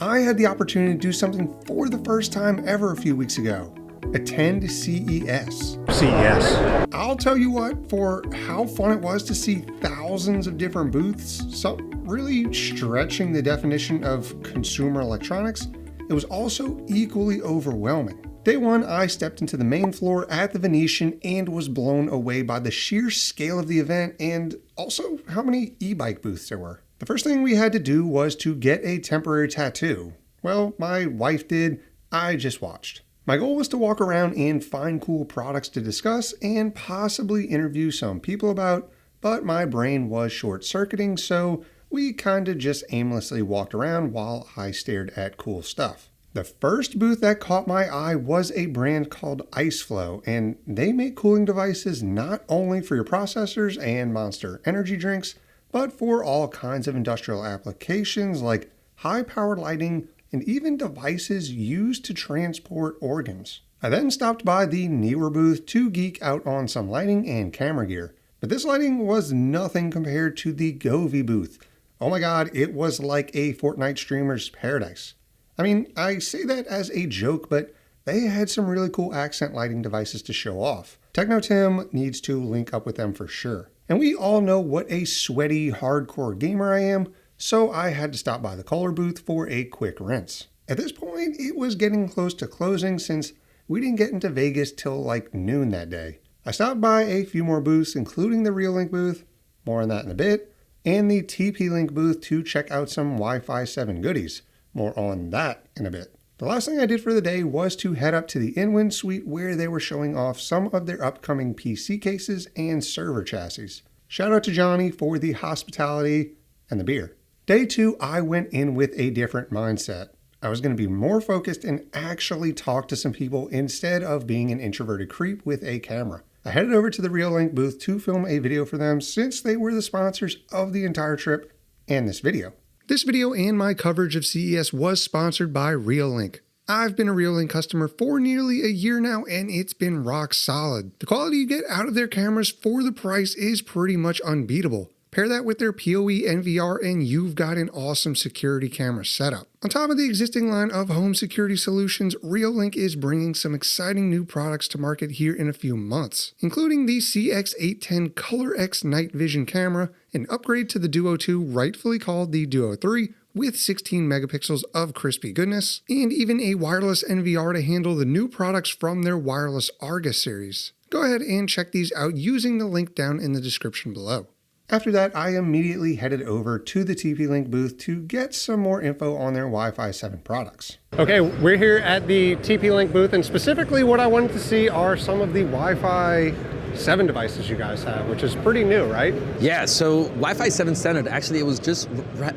I had the opportunity to do something for the first time ever a few weeks ago. Attend CES. CES. I'll tell you what, for how fun it was to see thousands of different booths, some really stretching the definition of consumer electronics, it was also equally overwhelming. Day one, I stepped into the main floor at the Venetian and was blown away by the sheer scale of the event and also how many e-bike booths there were. The first thing we had to do was to get a temporary tattoo. Well, my wife did, I just watched. My goal was to walk around and find cool products to discuss and possibly interview some people about, but my brain was short-circuiting, so we kinda just aimlessly walked around while I stared at cool stuff. The first booth that caught my eye was a brand called IceFlow, and they make cooling devices not only for your processors and Monster energy drinks, but for all kinds of industrial applications like high-powered lighting and even devices used to transport organs. I then stopped by the Neewer booth to geek out on some lighting and camera gear, but this lighting was nothing compared to the Govee booth. Oh my god, it was like a Fortnite streamer's paradise. I mean, I say that as a joke, but they had some really cool accent lighting devices to show off. Techno Tim needs to link up with them for sure. And we all know what a sweaty, hardcore gamer I am, so I had to stop by the Kohler booth for a quick rinse. At this point, it was getting close to closing since we didn't get into Vegas till like noon that day. I stopped by a few more booths, including the Reolink booth, more on that in a bit, and the TP-Link booth to check out some Wi-Fi 7 goodies. More on that in a bit. The last thing I did for the day was to head up to the InWin suite where they were showing off some of their upcoming PC cases and server chassis. Shout out to Johnny for the hospitality and the beer. Day two, I went in with a different mindset. I was going to be more focused and actually talk to some people instead of being an introverted creep with a camera. I headed over to the Reolink booth to film a video for them since they were the sponsors of the entire trip and this video. This video and my coverage of CES was sponsored by Reolink. I've been a Reolink customer for nearly a year now and it's been rock solid. The quality you get out of their cameras for the price is pretty much unbeatable. Pair that with their PoE NVR and you've got an awesome security camera setup. On top of the existing line of home security solutions, Reolink is bringing some exciting new products to market here in a few months, including the CX810 Color X Night Vision camera, an upgrade to the Duo 2 rightfully called the Duo 3 with 16 megapixels of crispy goodness, and even a wireless NVR to handle the new products from their wireless Argus series. Go ahead and check these out using the link down in the description below. After that, I immediately headed over to the TP-Link booth to get some more info on their Wi-Fi 7 products. Okay, we're here at the TP-Link booth, and specifically what I wanted to see are some of the Wi-Fi 7 devices you guys have, which is pretty new, right? Yeah, so Wi-Fi 7 standard, actually it was just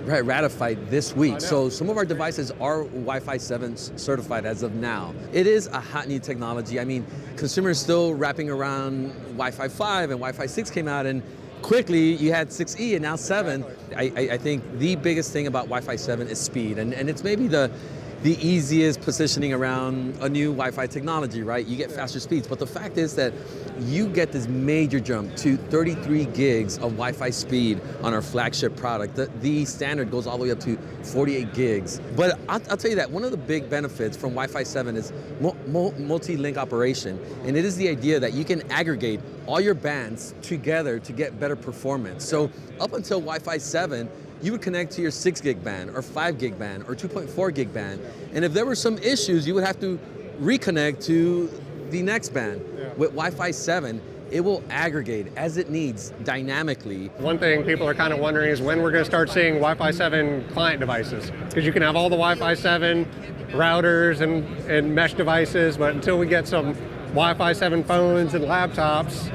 ratified this week. So some of our devices are Wi-Fi 7 certified as of now. It is a hot new technology. I mean, consumers still wrapping around Wi-Fi 5 and Wi-Fi 6 came out, and quickly you had 6E and now 7. I think the biggest thing about Wi-Fi 7 is speed, and it's maybe the easiest positioning around a new Wi-Fi technology, right? You get faster speeds, but the fact is that you get this major jump to 33 gigs of Wi-Fi speed on our flagship product. The standard goes all the way up to 48 gigs. But I'll tell you that one of the big benefits from Wi-Fi 7 is multi-link operation, and it is the idea that you can aggregate all your bands together to get better performance. So up until Wi-Fi 7, you would connect to your 6 gig band or 5 gig band or 2.4 gig band. And if there were some issues, you would have to reconnect to the next band. Yeah. With Wi-Fi 7, it will aggregate as it needs dynamically. One thing people are kind of wondering is when we're going to start seeing Wi-Fi 7 client devices. Because you can have all the Wi-Fi 7 routers and mesh devices, but until we get some Wi-Fi 7 phones and laptops,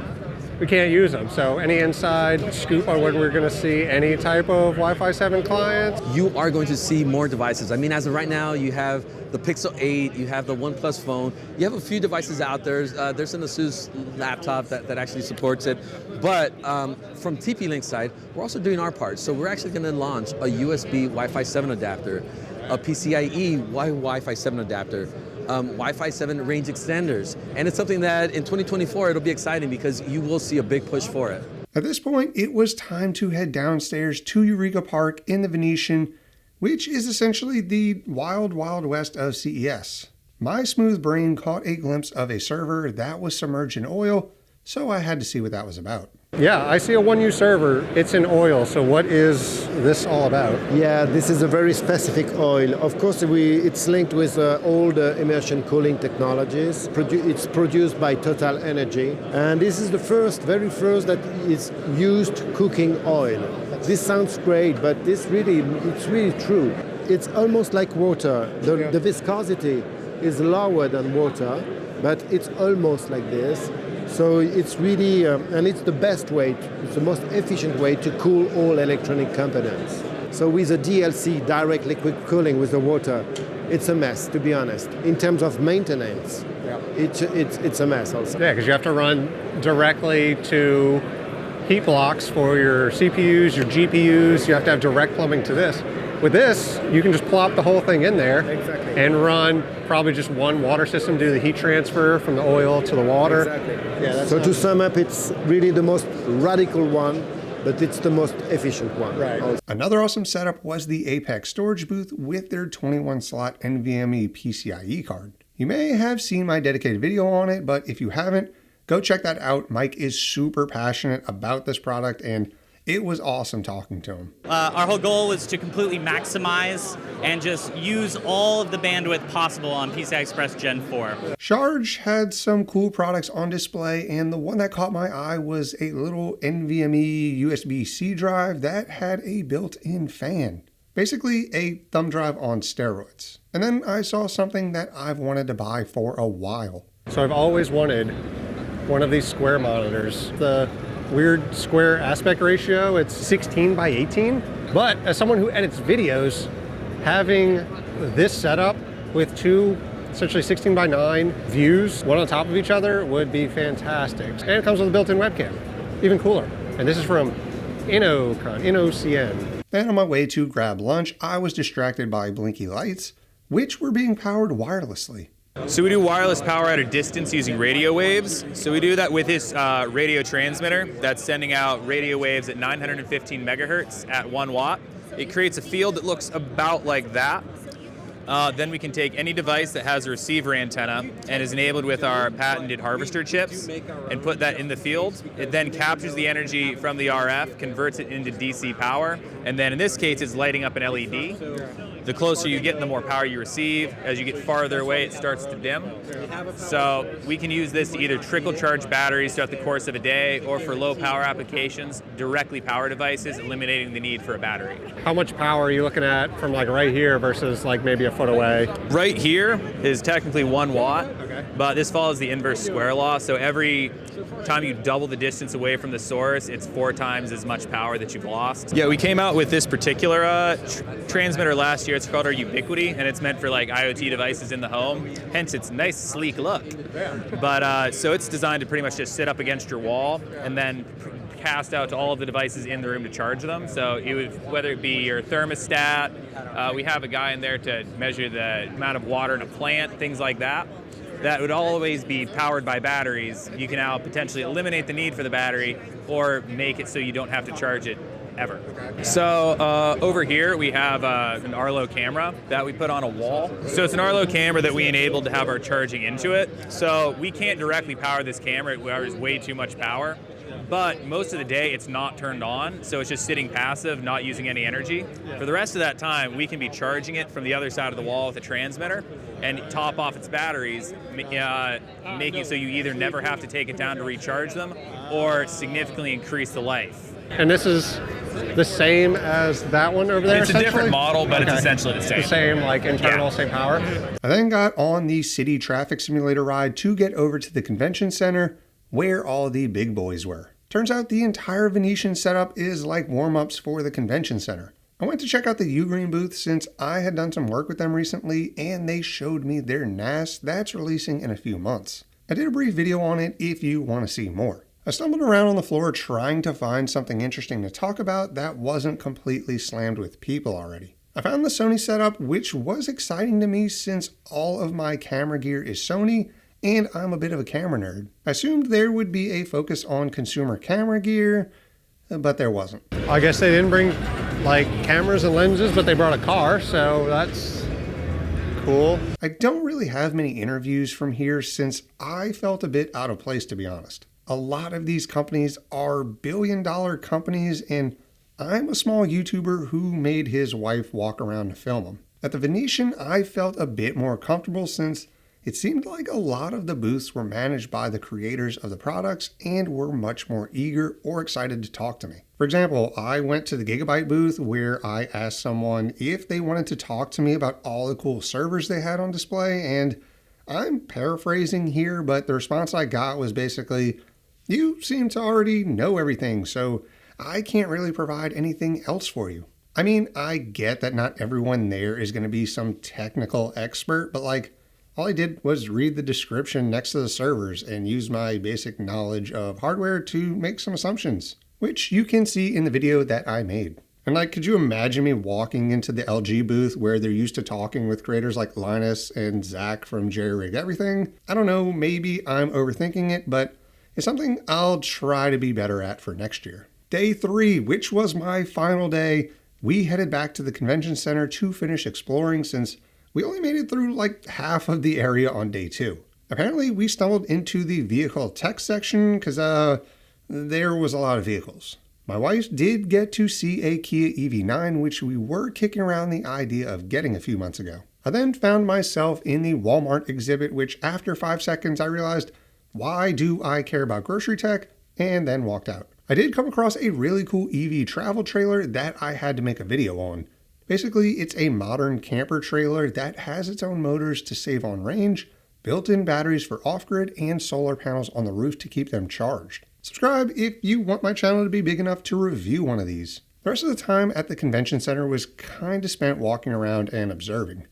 we can't use them. So any inside scoop on when we're going to see any type of Wi-Fi 7 clients? You are going to see more devices. I mean, as of right now, you have the Pixel 8, you have the OnePlus phone, you have a few devices out there. There's an Asus laptop that actually supports it. But from TP-Link's side, we're also doing our part. So we're actually going to launch a USB Wi-Fi 7 adapter, a PCIe Wi-Fi 7 adapter, Wi-Fi 7 range extenders. And it's something that in 2024, it'll be exciting because you will see a big push for it. At this point, it was time to head downstairs to Eureka Park in the Venetian which is essentially the wild, wild west of CES. My smooth brain caught a glimpse of a server that was submerged in oil, so I had to see what that was about. Yeah, I see a one-use server. It's in oil. So what is this all about? Yeah, this is a very specific oil. Of course, it's linked with old immersion cooling technologies. It's produced by Total Energy, and this is the very first that is used cooking oil. This sounds great, but it's really true. It's almost like water. The viscosity is lower than water, but it's almost like this. So it's really, and it's the best way, it's the most efficient way to cool all electronic components. So with a DLC, direct liquid cooling with the water, it's a mess, to be honest. In terms of maintenance, it's a mess also. Yeah, because you have to run directly to heat blocks for your CPUs, your GPUs. You have to have direct plumbing to this. With this, you can just plop the whole thing in there and run probably just one water system, do the heat transfer from the oil to the water. Exactly. Yeah, so to sum up, it's really the most radical one, but it's the most efficient one. Right. Also. Another awesome setup was the Apex storage booth with their 21-slot NVMe PCIe card. You may have seen my dedicated video on it, but if you haven't, go check that out. Mike is super passionate about this product, and it was awesome talking to him. Our whole goal was to completely maximize and just use all of the bandwidth possible on PCI Express Gen 4. Charge had some cool products on display, and the one that caught my eye was a little NVMe USB-C drive that had a built-in fan. Basically a thumb drive on steroids. And then I saw something that I've wanted to buy for a while. So I've always wanted one of these square monitors. The weird square aspect ratio, it's 16 by 18. But as someone who edits videos, having this setup with two essentially 16 by 9 views, one on top of each other, would be fantastic. And it comes with a built-in webcam, even cooler. And this is from InnoCN. Then on my way to grab lunch, I was distracted by blinky lights, which were being powered wirelessly. So we do wireless power at a distance using radio waves. So we do that with this radio transmitter that's sending out radio waves at 915 megahertz at 1 watt. It creates a field that looks about like that. Then we can take any device that has a receiver antenna and is enabled with our patented harvester chips and put that in the field. It then captures the energy from the RF, converts it into DC power, and then in this case it's lighting up an LED. The closer you get, the more power you receive. As you get farther away, it starts to dim. So we can use this to either trickle charge batteries throughout the course of a day, or for low power applications, directly power devices, eliminating the need for a battery. How much power are you looking at from like right here versus like maybe a foot away? Right here is technically 1 watt, but this follows the inverse square law. So every time you double the distance away from the source, it's 4 times as much power that you've lost. Yeah, we came out with this particular transmitter last year. It's called our Ubiquity, and it's meant for like IoT devices in the home, hence its nice sleek look. But so it's designed to pretty much just sit up against your wall and then cast out to all of the devices in the room to charge them. So it would, whether it be your thermostat, we have a guy in there to measure the amount of water in a plant, things like that. That would always be powered by batteries. You can now potentially eliminate the need for the battery or make it so you don't have to charge it ever. So over here we have an Arlo camera that we put on a wall. So it's an Arlo camera that we enabled to have our charging into it. So we can't directly power this camera. It requires way too much power. But most of the day it's not turned on, so it's just sitting passive, not using any energy. For the rest of that time, we can be charging it from the other side of the wall with a transmitter and top off its batteries, making it so you either never have to take it down to recharge them or significantly increase the life. And this is the same as that one over there? It's a different model, but it's essentially the same. The same, like internal, same power? I then got on the city traffic simulator ride to get over to the convention center where all the big boys were. Turns out the entire Venetian setup is like warm-ups for the convention center. I went to check out the Ugreen booth since I had done some work with them recently, and they showed me their NAS that's releasing in a few months. I did a brief video on it if you want to see more. I stumbled around on the floor trying to find something interesting to talk about that wasn't completely slammed with people already. I found the Sony setup, which was exciting to me since all of my camera gear is Sony, and I'm a bit of a camera nerd. I assumed there would be a focus on consumer camera gear, but there wasn't. I guess they didn't bring like cameras and lenses, but they brought a car, so that's cool. I don't really have many interviews from here since I felt a bit out of place, to be honest. A lot of these companies are billion-dollar companies, and I'm a small YouTuber who made his wife walk around to film them. At the Venetian, I felt a bit more comfortable since it seemed like a lot of the booths were managed by the creators of the products and were much more eager or excited to talk to me. For example, I went to the Gigabyte booth where I asked someone if they wanted to talk to me about all the cool servers they had on display, and I'm paraphrasing here, but the response I got was basically, "You seem to already know everything, so I can't really provide anything else for you." I mean, I get that not everyone there is going to be some technical expert, but like, all I did was read the description next to the servers and use my basic knowledge of hardware to make some assumptions, which you can see in the video that I made. And like, could you imagine me walking into the LG booth where they're used to talking with creators like Linus and Zach from Jerry Rig Everything? I don't know, maybe I'm overthinking it, but it's something I'll try to be better at for next year. Day 3, which was my final day, we headed back to the convention center to finish exploring since we only made it through like half of the area on day 2. Apparently, we stumbled into the vehicle tech section because there was a lot of vehicles. My wife did get to see a Kia EV9, which we were kicking around the idea of getting a few months ago. I then found myself in the Walmart exhibit, which after 5 seconds I realized, why do I care about grocery tech? And then walked out. I did come across a really cool EV travel trailer that I had to make a video on. Basically, it's a modern camper trailer that has its own motors to save on range, built-in batteries for off-grid, and solar panels on the roof to keep them charged. Subscribe if you want my channel to be big enough to review one of these. The rest of the time at the convention center was kind of spent walking around and observing.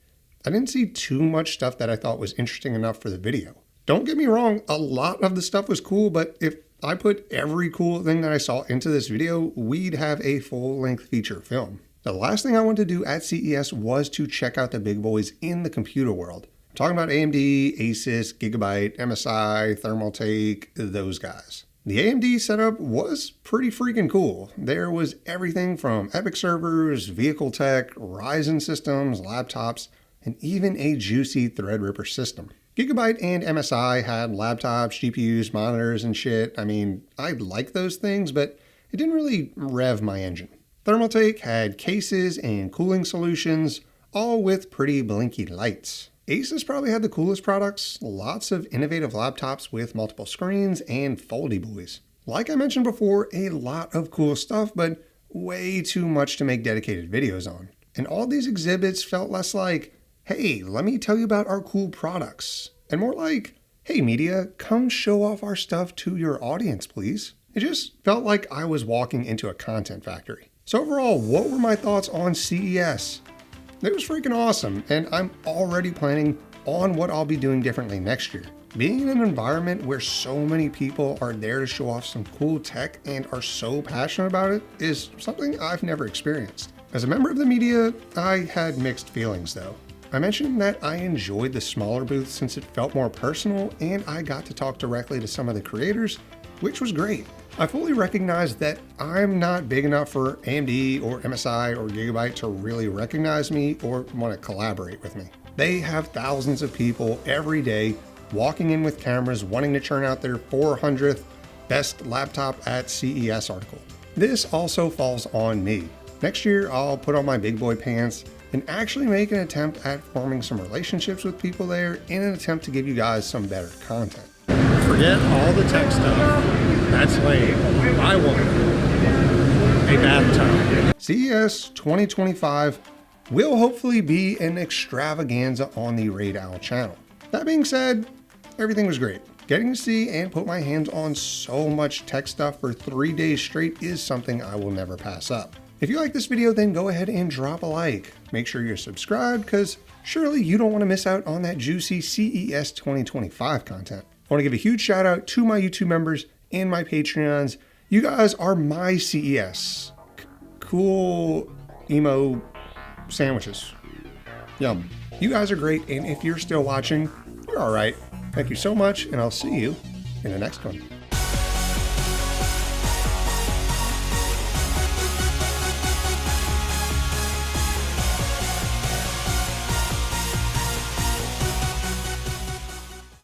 I didn't see too much stuff that I thought was interesting enough for the video. Don't get me wrong, a lot of the stuff was cool, but if I put every cool thing that I saw into this video, we'd have a full-length feature film. The last thing I wanted to do at CES was to check out the big boys in the computer world. I'm talking about AMD, Asus, Gigabyte, MSI, Thermaltake, those guys. The AMD setup was pretty freaking cool. There was everything from Epic servers, vehicle tech, Ryzen systems, laptops, and even a juicy Threadripper system. Gigabyte and MSI had laptops, GPUs, monitors, and shit. I mean, I like those things, but it didn't really rev my engine. Thermaltake had cases and cooling solutions, all with pretty blinky lights. Asus probably had the coolest products, lots of innovative laptops with multiple screens and foldy boys. Like I mentioned before, a lot of cool stuff, but way too much to make dedicated videos on. And all these exhibits felt less like, hey, let me tell you about our cool products, and more like, hey media, come show off our stuff to your audience, please. It just felt like I was walking into a content factory. So overall, what were my thoughts on CES? It was freaking awesome, and I'm already planning on what I'll be doing differently next year. Being in an environment where so many people are there to show off some cool tech and are so passionate about it is something I've never experienced. As a member of the media, I had mixed feelings though. I mentioned that I enjoyed the smaller booth since it felt more personal and I got to talk directly to some of the creators, which was great. I fully recognize that I'm not big enough for AMD or MSI or Gigabyte to really recognize me or want to collaborate with me. They have thousands of people every day walking in with cameras wanting to churn out their 400th best laptop at CES article. This also falls on me. Next year, I'll put on my big boy pants and actually make an attempt at forming some relationships with people there in an attempt to give you guys some better content. Forget all the tech stuff. That's lame. I want a bathtub. CES 2025 will hopefully be an extravaganza on the Raid Owl channel. That being said, everything was great. Getting to see and put my hands on so much tech stuff for 3 days straight is something I will never pass up. If you like this video, then go ahead and drop a like. Make sure you're subscribed because surely you don't want to miss out on that juicy CES 2025 content. I want to give a huge shout out to my YouTube members and my Patreons. You guys are my CES. Cool emo sandwiches. Yum. You guys are great, and if you're still watching, you're all right. Thank you so much, and I'll see you in the next one.